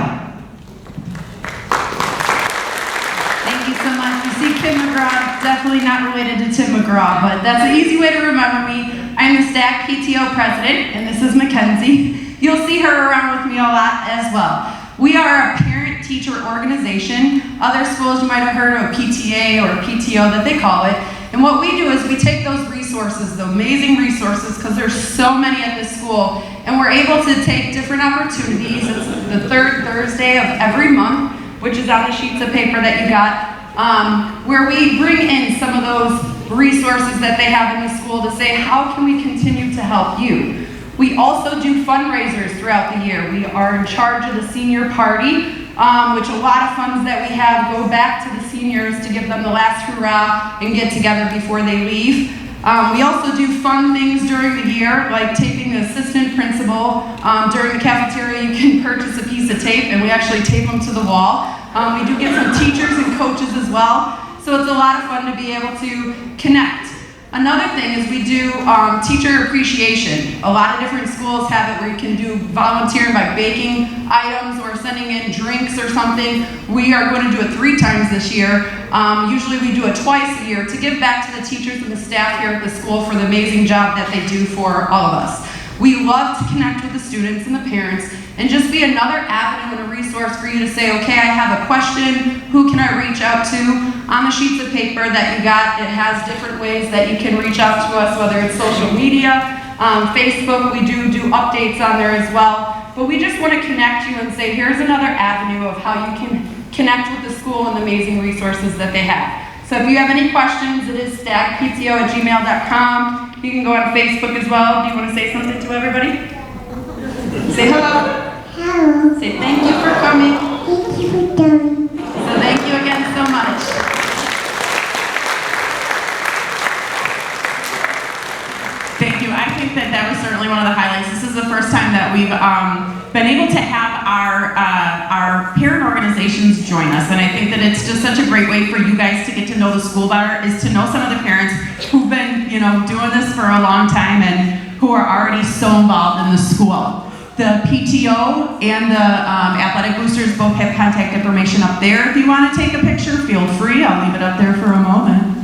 Thank you so much. You see Kim McGraw, definitely not related to Tim McGraw, but that's an easy way to remember me. I'm the Stagg PTO president, and this is Mackenzie. You'll see her around with me a lot as well. We are a parent-teacher organization. Other schools you might have heard of PTA or PTO that they call it. And what we do is we take those resources, the amazing resources, because there's so many at this school, and we're able to take different opportunities. It's the 3rd Thursday of every month, which is on the sheets of paper that you got, where we bring in some of those resources that they have in the school to say, how can we continue to help you? We also do fundraisers throughout the year. We are in charge of the senior party, which a lot of funds that we have go back to the seniors to give them the last hurrah and get together before they leave. We also do fun things during the year, like taping the assistant principal. During the cafeteria, you can purchase a piece of tape, and we actually tape them to the wall. We do get some teachers and coaches as well, so it's a lot of fun to be able to connect. Another thing is we do teacher appreciation. A lot of different schools have it where you can do volunteering by baking items or sending in drinks or something. We are going to do it 3 times this year. Usually we do it twice a year to give back to the teachers and the staff here at the school for the amazing job that they do for all of us. We love to connect with the students and the parents and just be another avenue and a resource for you to say, okay, I have a question, who can I reach out to? On the sheets of paper that you got, it has different ways that you can reach out to us, whether it's social media, Facebook, we do updates on there as well. But we just want to connect you and say, here's another avenue of how you can connect with the school and the amazing resources that they have. So if you have any questions, it is staggpto@gmail.com. You can go on Facebook as well. Do you want to say something to everybody? Say hello. Hello. Say thank you for coming. Thank you for coming. So thank you again so much. Thank you. I think that was certainly one of the highlights. This is the first time that we've been able to have our parent organizations join us, and I think that it's just such a great way for you guys to get to know the school better, is to know some of the parents who've been, doing this for a long time and who are already so involved in the school. The PTO and the athletic boosters both have contact information up there. If you want to take a picture, feel free. I'll leave it up there for a moment.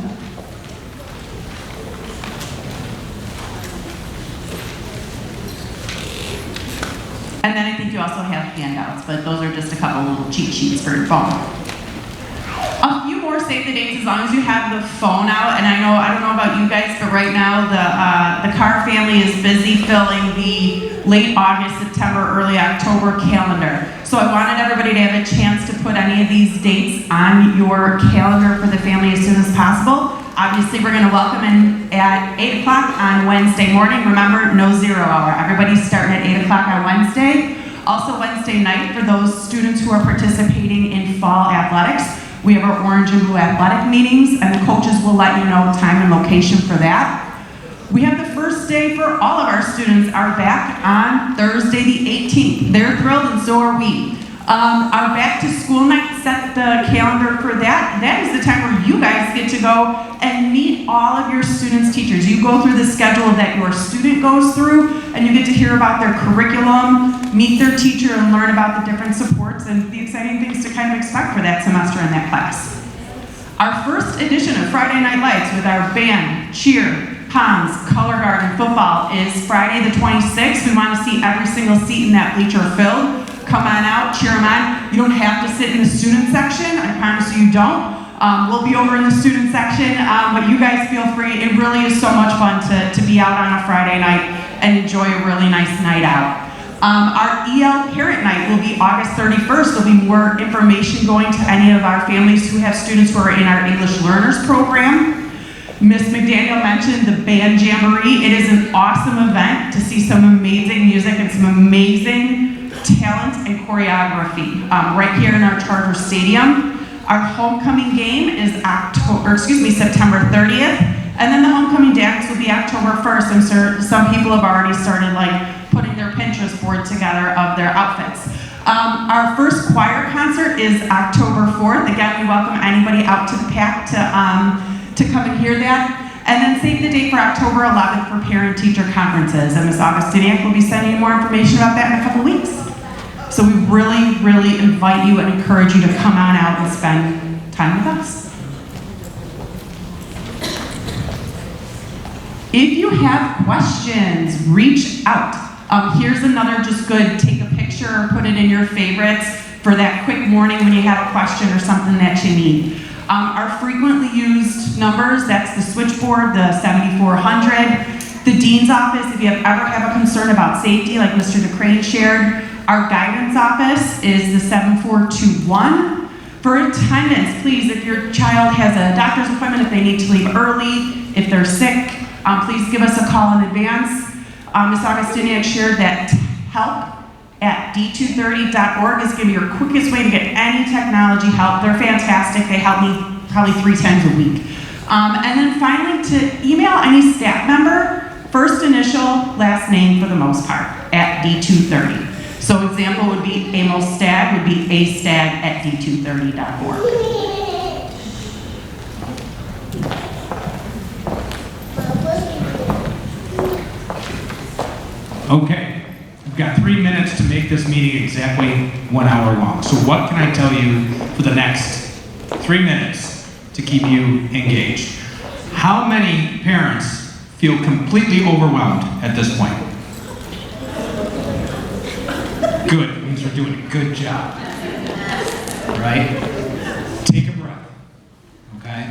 And then I think you also have handouts, but those are just a couple little cheat sheets for your phone. A few more save the dates as long as you have the phone out. And I don't know about you guys, but right now the Carr family is busy filling the late August, September, early October calendar. So I wanted everybody to have a chance to put any of these dates on your calendar for the family as soon as possible. Obviously, we're going to welcome in at 8 o'clock on Wednesday morning. Remember, no 0 hour. Everybody's starting at 8 o'clock on Wednesday. Also Wednesday night for those students who are participating in fall athletics. We have our orange and blue athletic meetings, and the coaches will let you know time and location for that. We have the first day for all of our students are back on Thursday the 18th. They're thrilled and so are we. Our back to school night, set the calendar for that. That is the time where you guys get to go and meet all of your students' teachers. You go through the schedule that your student goes through, and you get to hear about their curriculum, meet their teacher, and learn about the different supports and the exciting things to kind of expect for that semester in that class. Our first edition of Friday Night Lights with our band, cheer, Poms, color guard, and football is Friday the 26th. We want to see every single seat in that bleacher filled. Come on out, cheer them on. You don't have to sit in the student section. I promise you don't. We'll be over in the student section, but you guys feel free. It really is so much fun to be out on a Friday night and enjoy a really nice night out. Our EL Parent Night will be August 31st. There'll be more information going to any of our families who have students who are in our English Learners program. Miss McDaniel mentioned the Band Jamboree. It is an awesome event to see some amazing music and some amazing talent and choreography right here in our Charter Stadium. Our homecoming game is September 30th, and then the homecoming dance will be October 1st. I'm sure some people have already started putting their Pinterest board together of their outfits. Our first choir concert is October 4th. Again, we welcome anybody out to the PAC to come and hear that. And then save the date for October 11th for parent-teacher conferences. And Ms. Augustiniak will be sending you more information about that in a couple weeks. So we really, really invite you and encourage you to come on out and spend time with us. If you have questions, reach out. Here's another just good, take a picture or put it in your favorites for that quick morning when you have a question or something that you need. Our frequently used numbers, that's the switchboard, the 7400. The Dean's office, if you ever have a concern about safety, like Mr. DeCrane shared. Our guidance office is the 7421. For attendance, please, if your child has a doctor's appointment, if they need to leave early, if they're sick, please give us a call in advance. Ms. Augustiniak shared that help@d230.org is going to be your quickest way to get any technology help. They're fantastic. They help me probably 3 times a week. And then finally, to email any staff member, first initial, last name for the most part, @d230. So example would be Amos Stagg, would be astagg@d230.org. Okay, we've got 3 minutes to make this meeting exactly 1 hour long. So what can I tell you for the next 3 minutes to keep you engaged? How many parents feel completely overwhelmed at this point? Good, it means we're doing a good job, right? Take a breath, okay?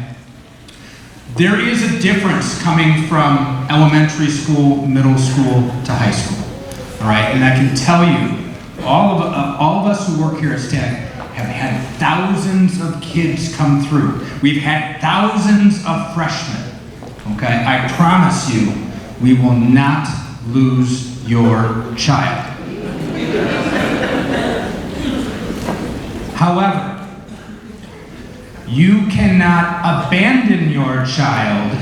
There is a difference coming from elementary school, middle school, to high school, all right? And I can tell you, all of us who work here at Stagg have had thousands of kids come through. We've had thousands of freshmen, okay? I promise you, we will not lose your child. However, you cannot abandon your child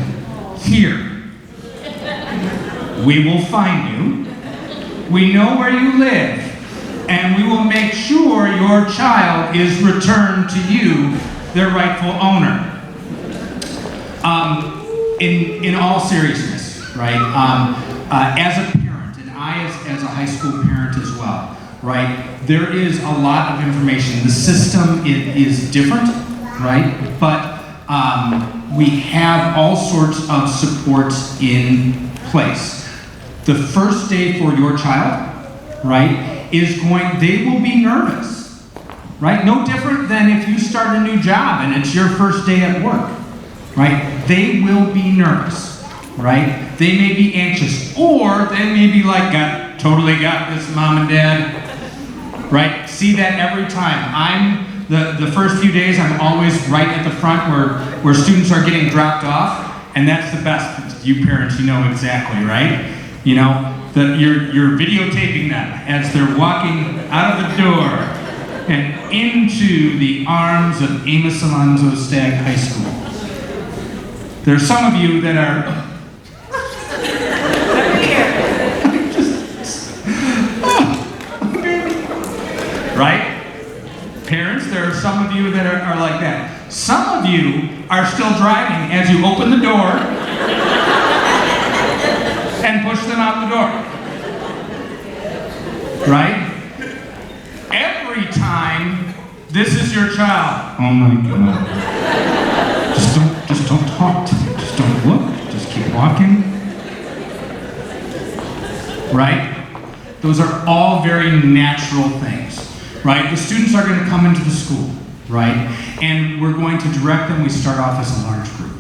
here. We will find you, we know where you live, and we will make sure your child is returned to you, their rightful owner. In all seriousness, right? As a parent, and I as a high school parent as well, right? There is a lot of information. The system is different, right? But we have all sorts of supports in place. The first day for your child, right, they will be nervous, right? No different than if you start a new job and it's your first day at work, right? They will be nervous, right? They may be anxious, or they may be like, totally got this, mom and dad, right? See that every time. The first few days, I'm always right at the front where students are getting dropped off, and that's the best. You parents, you know exactly, right? You know, you're videotaping them as they're walking out of the door and into the arms of Amos Alonzo Stagg High School. There's some of you that are right? Parents, there are some of you that are like that. Some of you are still driving as you open the door and push them out the door. Right? Every time, this is your child. Oh my God. Just don't talk to me. Just don't look. Just keep walking. Right? Those are all very natural things. Right? The students are going to come into the school, right? And we're going to direct them. We start off as a large group,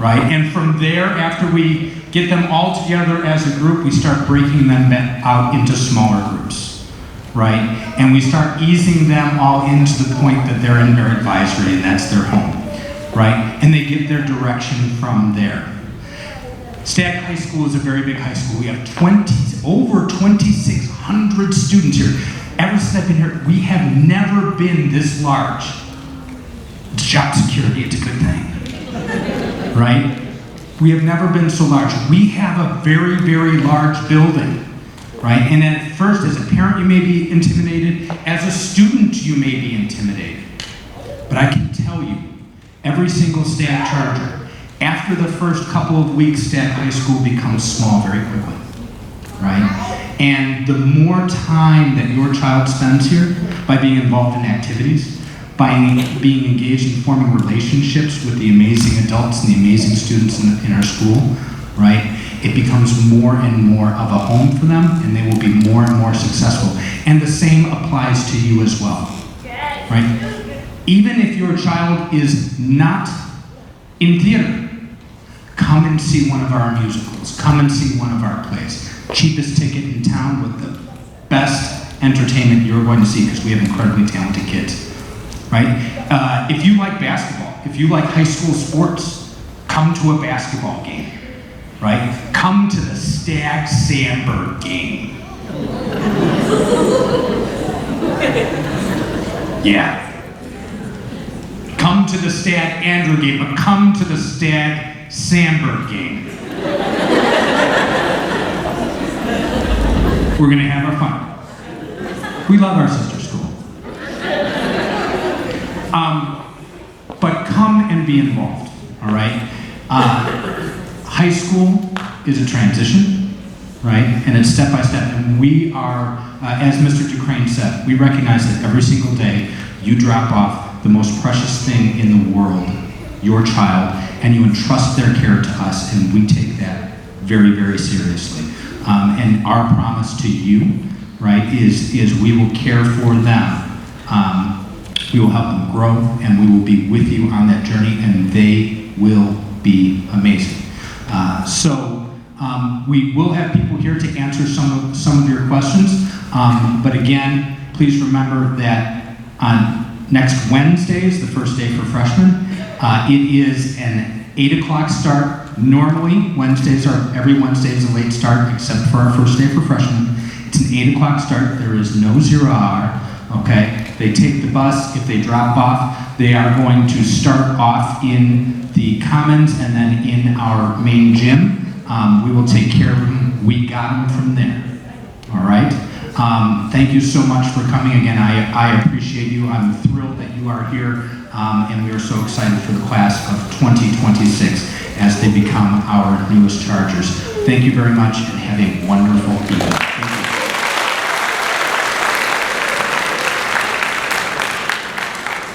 right? And from there, after we get them all together as a group, we start breaking them out into smaller groups, right? And we start easing them all into the point that they're in their advisory and that's their home, right? And they get their direction from there. Stagg High School is a very big high school. We have over 2,600 students here. Ever since I've been here, we have never been this large. Job security, it's a good thing, right? We have never been so large. We have a very, very large building, right? And at first, as a parent, you may be intimidated. As a student, you may be intimidated. But I can tell you, every single Stagg Charger, after the first couple of weeks, Stagg High School becomes small very quickly, right? And the more time that your child spends here by being involved in activities, by being engaged in forming relationships with the amazing adults and the amazing students in our school, right? It becomes more and more of a home for them, and they will be more and more successful. And the same applies to you as well, right? Even if your child is not in theater, come and see one of our musicals, come and see one of our plays. Cheapest ticket in town with the best entertainment you're going to see because we have incredibly talented kids, right? If you like basketball, if you like high school sports, come to a basketball game, right? Come to the Stagg Sandberg game. Yeah. Come to the Stagg Andrew game, but come to the Stagg Sandberg game. We're going to have our fun. We love our sister school. But come and be involved, all right? High school is a transition, right? And it's step by step. And we are, as Mr. Ducrane said, we recognize that every single day you drop off the most precious thing in the world, your child, and you entrust their care to us, and we take that very, very seriously. And our promise to you, right, is we will care for them. We will help them grow, and we will be with you on that journey, and they will be amazing. We will have people here to answer some of your questions. But again, please remember that on next Wednesday is the first day for freshmen. It is an 8 o'clock start. Normally, every Wednesday is a late start, except for our first day for freshmen. It's an 8 o'clock start. There is no 0 hour, okay? They take the bus. If they drop off, they are going to start off in the commons and then in our main gym. We will take care of them. We got them from there, all right? Thank you so much for coming again. I appreciate you. I'm thrilled that you are here, and we are so excited for the class of 2026. as they become our newest Chargers. Thank you very much and have a wonderful evening. Thank you.